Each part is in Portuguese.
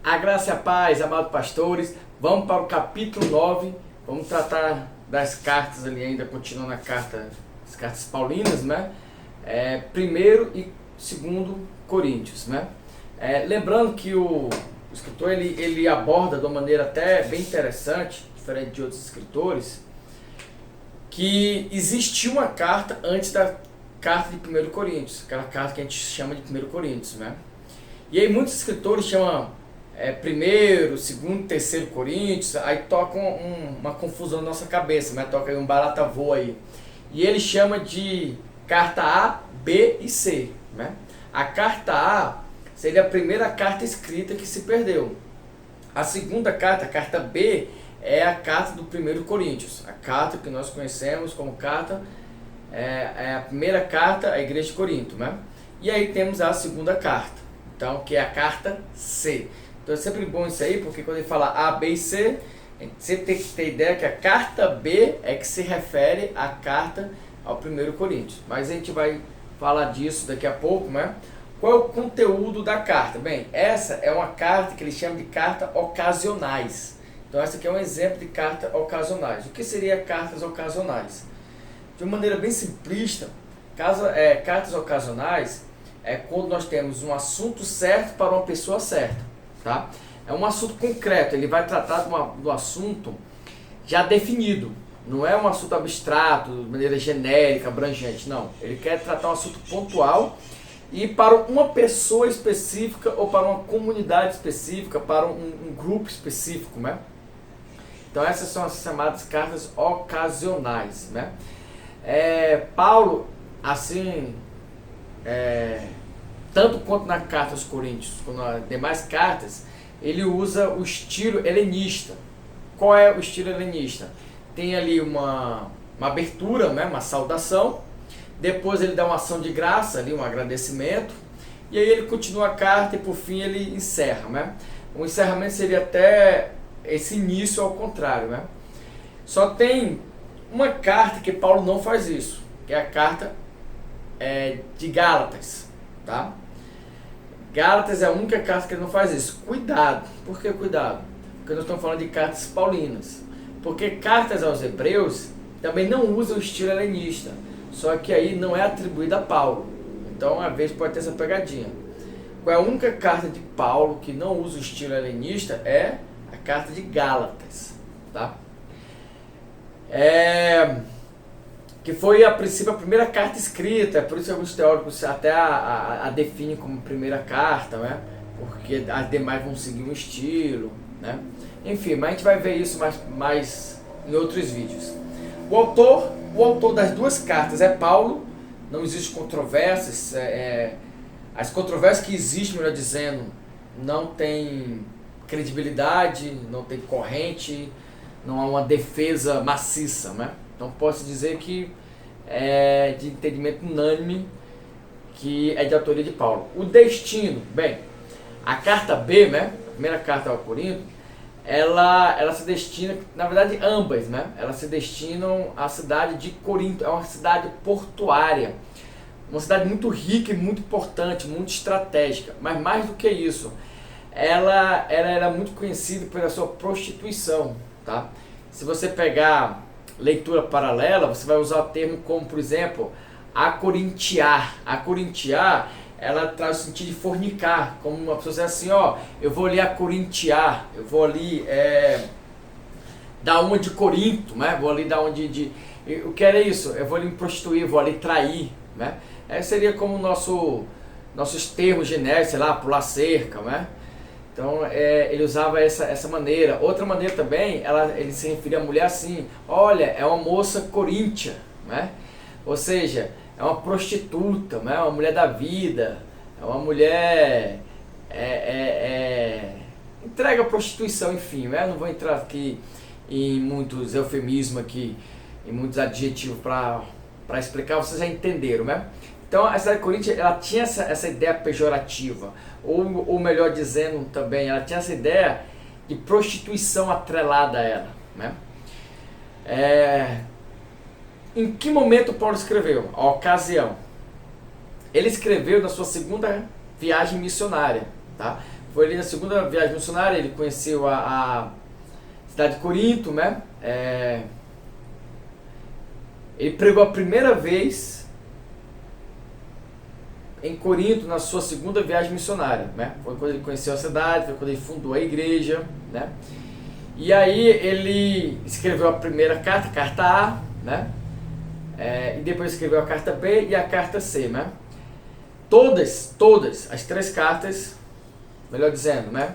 A graça e a paz, amados pastores. Vamos para o capítulo 9. Vamos tratar das cartas ali ainda, continuando a carta, as cartas paulinas, né? Primeiro e segundo Coríntios, né? Lembrando que o escritor ele aborda de uma maneira até bem interessante, diferente de outros escritores, que existiu uma carta antes da carta de 1 Coríntios, aquela carta que a gente chama de 1 Coríntios, né? E aí muitos escritores chamam primeiro, segundo, terceiro Coríntios, aí toca uma confusão na nossa cabeça, né? Toca aí um barata voa aí. E ele chama de carta A, B e C, né? A carta A seria a primeira carta escrita que se perdeu. A segunda carta, a carta B, é a carta do 1 Coríntios, a carta que nós conhecemos como carta, é a primeira carta à igreja de Corinto, né? E aí temos a segunda carta, então, que é a carta C. Então é sempre bom isso aí, porque quando ele fala A, B e C, a gente sempre tem que ter ideia que a carta B é que se refere à carta ao 1 Coríntios. Mas a gente vai falar disso daqui a pouco, né? Qual é o conteúdo da carta? Bem, essa é uma carta que ele chama de carta ocasionais. Então essa aqui é um exemplo de carta ocasionais. O que seria cartas ocasionais? De uma maneira bem simplista, cartas ocasionais é quando nós temos um assunto certo para uma pessoa certa, tá? É um assunto concreto, ele vai tratar do assunto já definido. Não é um assunto abstrato, de maneira genérica, abrangente, não. Ele quer tratar um assunto pontual e para uma pessoa específica ou para uma comunidade específica, para um grupo específico, né? Então essas são as chamadas cartas ocasionais, né? Paulo, assim, tanto quanto na carta aos Coríntios, como nas demais cartas, ele usa o estilo helenista. Qual é o estilo helenista? Tem ali uma abertura, né? Uma saudação, depois ele dá uma ação de graça, ali, um agradecimento, e aí ele continua a carta e por fim ele encerra, né? O encerramento seria até esse início ao contrário, né? Só tem uma carta que Paulo não faz isso, que é a carta de Gálatas, tá? Gálatas é a única carta que ele não faz isso. Cuidado. Por que cuidado? Porque nós estamos falando de cartas paulinas. Porque cartas aos hebreus também não usam o estilo helenista, só que aí não é atribuída a Paulo. Então, às vezes pode ter essa pegadinha. Qual é a única carta de Paulo que não usa o estilo helenista? É a carta de Gálatas, tá? Que foi a princípio a primeira carta escrita, por isso que alguns teólogos até a definem como primeira carta, né? Porque as demais vão seguir um estilo, né? Enfim, mas a gente vai ver isso mais em outros vídeos. O autor das duas cartas é Paulo, não existe controvérsias, as controvérsias que existem, melhor dizendo, não tem credibilidade, não tem corrente, não há uma defesa maciça, né? Então posso dizer que é de entendimento unânime que é de autoria de Paulo. O destino, bem, a carta B, né, a primeira carta ao Corinto, ela se destina, na verdade ambas, né, elas se destinam à cidade de Corinto, é uma cidade portuária, uma cidade muito rica e muito importante, muito estratégica, mas mais do que isso, ela era muito conhecida pela sua prostituição, tá? Se você pegar leitura paralela, você vai usar o termo como, por exemplo, acorintiar. Acorintiar, ela traz o sentido de fornicar, como uma pessoa diz assim, ó, eu vou ali acorintiar, eu vou ali dar uma de Corinto, né? Vou ali dar uma o que era isso? Eu vou ali me prostituir, vou ali trair, né? Seria como nossos termos genéricos, sei lá, pular cerca, né? Então ele usava essa maneira. Outra maneira também, ele se referia à mulher assim, olha, é uma moça coríntia, né? Ou seja, é uma prostituta, né? Uma mulher da vida, é uma mulher entrega a prostituição, enfim, né? Não vou entrar aqui em muitos eufemismos aqui, em muitos adjetivos para explicar, vocês já entenderam, né? Então a cidade de Corinto, ela tinha essa ideia pejorativa, ou melhor dizendo também, ela tinha essa ideia de prostituição atrelada a ela, né? Em que momento Paulo escreveu? A ocasião. Ele escreveu na sua segunda viagem missionária, tá? foi ali na segunda viagem missionária, ele conheceu a cidade de Corinto, né? Ele pregou a primeira vez em Corinto na sua segunda viagem missionária, né? Foi quando ele conheceu a cidade, foi quando ele fundou a igreja, né? E aí ele escreveu a primeira carta, carta A, né? E depois escreveu a carta B e a carta C, né? Todas as três cartas, melhor dizendo, né?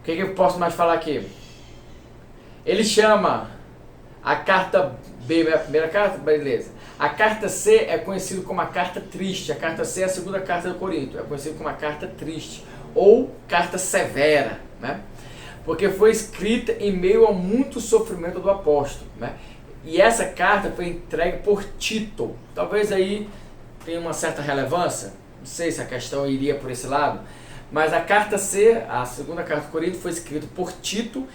O que eu posso mais falar aqui? Ele chama a carta B, a primeira carta, beleza. A carta C é conhecida como a carta triste. A carta C é a segunda carta do Corinto, é conhecida como a carta triste ou carta severa, né? Porque foi escrita em meio a muito sofrimento do apóstolo, né? E essa carta foi entregue por Tito. Talvez aí tenha uma certa relevância, não sei se a questão iria por esse lado, mas a carta C, a segunda carta do Corinto, foi escrita por Tito,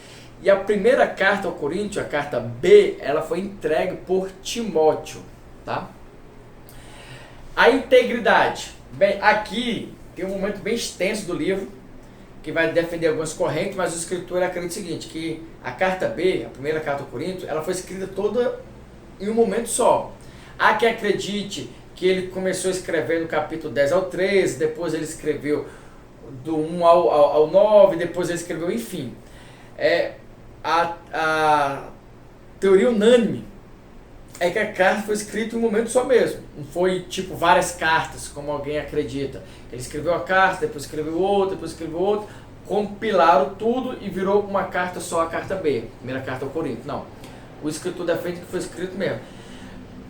e a primeira carta ao Coríntios, a carta B, ela foi entregue por Timóteo, tá? A integridade. Bem, aqui tem um momento bem extenso do livro, que vai defender algumas correntes, mas o escritor acredita o seguinte, que a carta B, a primeira carta ao Coríntios, ela foi escrita toda em um momento só. Há quem acredite que ele começou a escrever no capítulo 10 ao 13, depois ele escreveu do 1 ao 9, depois ele escreveu, enfim. A teoria unânime é que a carta foi escrita em um momento só mesmo. Não foi tipo várias cartas, como alguém acredita. Ele escreveu a carta, depois escreveu outra, depois escreveu outra, compilaram tudo e virou uma carta só, a carta B, primeira carta ao Corinto. Não. O escritor defende que foi escrito mesmo.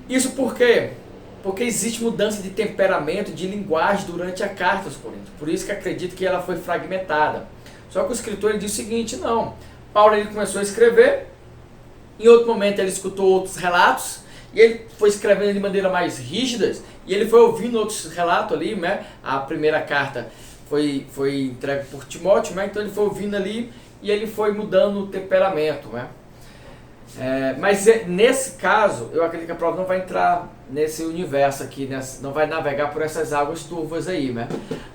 Isso por quê? Porque existe mudança de temperamento, de linguagem durante a carta aos Coríntios. Por isso que acredito que ela foi fragmentada. Só que o escritor ele diz o seguinte, não. Paulo ele começou a escrever, em outro momento ele escutou outros relatos, e ele foi escrevendo de maneira mais rígida, e ele foi ouvindo outros relatos ali, né? A primeira carta foi entregue por Timóteo, né? Então ele foi ouvindo ali, e ele foi mudando o temperamento, né? Mas nesse caso, eu acredito que a prova não vai entrar nesse universo aqui, não vai navegar por essas águas turvas aí, né?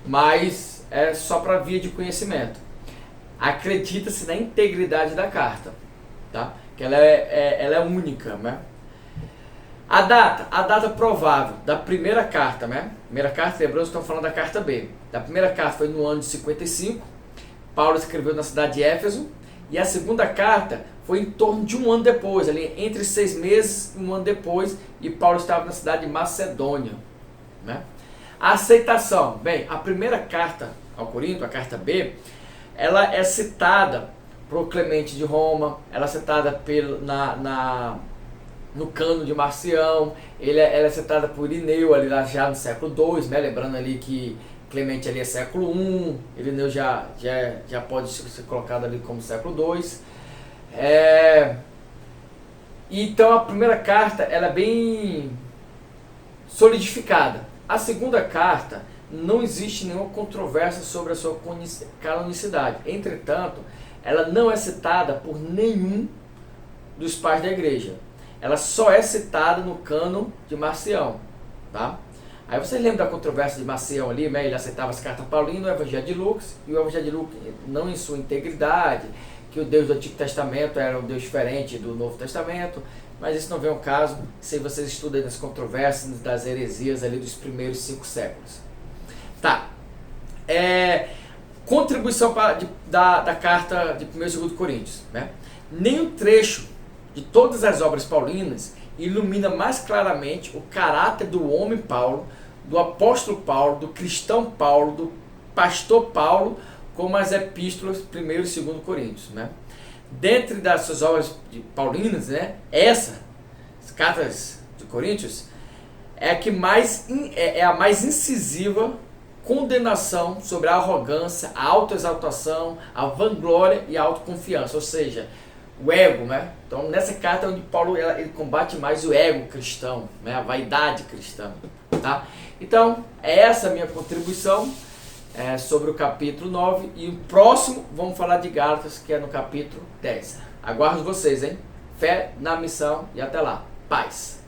Mas é só para via de conhecimento. Acredita-se na integridade da carta, tá? Que ela é única, né? A data provável da primeira carta, né? Primeira carta, lembrando, estamos falando da carta B. Da primeira carta foi no ano de 55, Paulo escreveu na cidade de Éfeso, e a segunda carta foi em torno de um ano depois, ali entre 6 meses e um ano depois, e Paulo estava na cidade de Macedônia, né? A aceitação, bem, a primeira carta ao Corinto, a carta B, ela é citada por Clemente de Roma, ela é citada no Cano de Marcião, ela é citada por Irineu, ali já no século II, né? Lembrando ali que Clemente ali é século I, Irineu já pode ser colocado ali como século II. Então a primeira carta ela é bem solidificada. A segunda carta não existe nenhuma controvérsia sobre a sua canonicidade. Entretanto, ela não é citada por nenhum dos pais da igreja. Ela só é citada no Cano de Marcião, tá? Aí vocês lembram da controvérsia de Marcião ali, né? Ele aceitava as cartas paulinas, o Evangelho de Lucas, e o Evangelho de Lucas não em sua integridade, que o Deus do Antigo Testamento era um Deus diferente do Novo Testamento, mas isso não vem ao caso se vocês estudam as controvérsias das heresias ali dos primeiros 5 séculos. Tá. Contribuição da carta de 1 e 2 Coríntios, né? Nenhum trecho de todas as obras paulinas ilumina mais claramente o caráter do homem Paulo, do apóstolo Paulo, do cristão Paulo, do pastor Paulo, como as epístolas 1 e 2 Coríntios, né? Dentre das suas obras paulinas, né, as cartas de Coríntios é a mais incisiva condenação sobre a arrogância, a autoexaltação, a vanglória e a autoconfiança, ou seja, o ego, né? Então nessa carta é onde Paulo ele combate mais o ego cristão, né? A vaidade cristã, tá? Então essa é a minha contribuição sobre o capítulo 9, e o próximo vamos falar de Gálatas, que é no capítulo 10. Aguardo vocês, hein? Fé na missão e até lá. Paz!